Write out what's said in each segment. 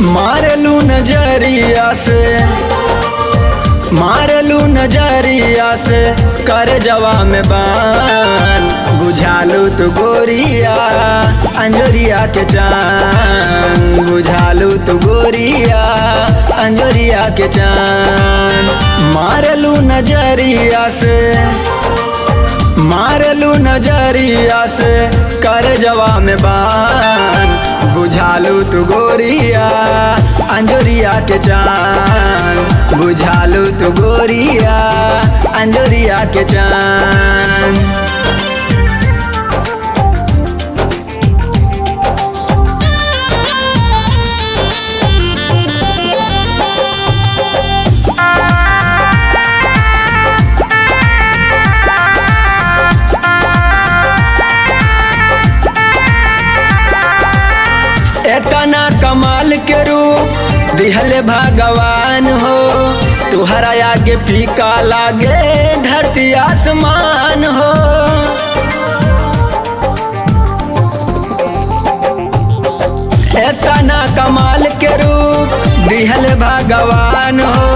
मारलू नजरिया से कर जवा में बान बुझालू तू गोरिया अंजोरिया के चांद बुझालू तू गोरिया अंजोरिया के चांद मारलू नजरिया से कर जवा में बान बुझालू तू गोरिया अंजोरिया के चांद बुझालू तू गोरिया अंजोरिया के चांद। एतना कमाल के रूप दिहले भगवान हो तुहरा आगे फीका लागे धरती आसमान हो। एतना कमाल के रूप दिहले भगवान हो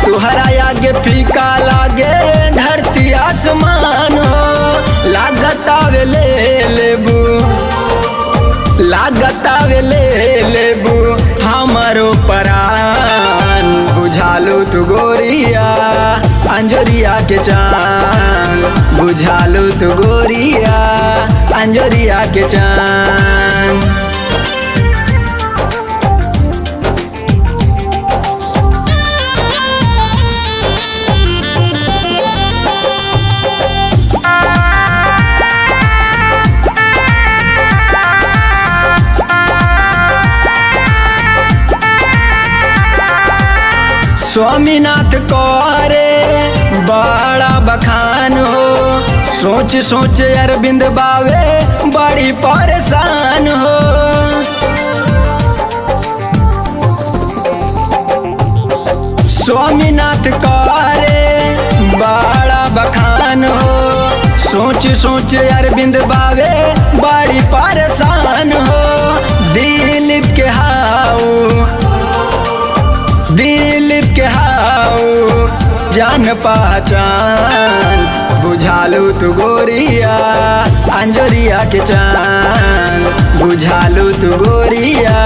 तुहरा आगे फीका लागे धरती आसमान हो। लागतावे लेबू हमारो परान बुझालू तू गोरिया अंजोरिया के चांद बुझालू तू गोरिया अंजोरिया के चांद। स्वामीनाथ करे बड़ा बखान हो सोच सोच अरविंद बावे बड़ी परेशान हो। स्वामीनाथ करे बड़ा बखान हो सोच सोच अरविंद बावे बड़ी परेशान हो। दिलीप के हाउ जान पहचान बुझालू तू गोरिया अंजोरिया के चांद बुझालू तू गोरिया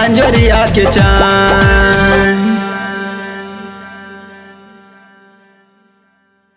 अंजोरिया के चांद।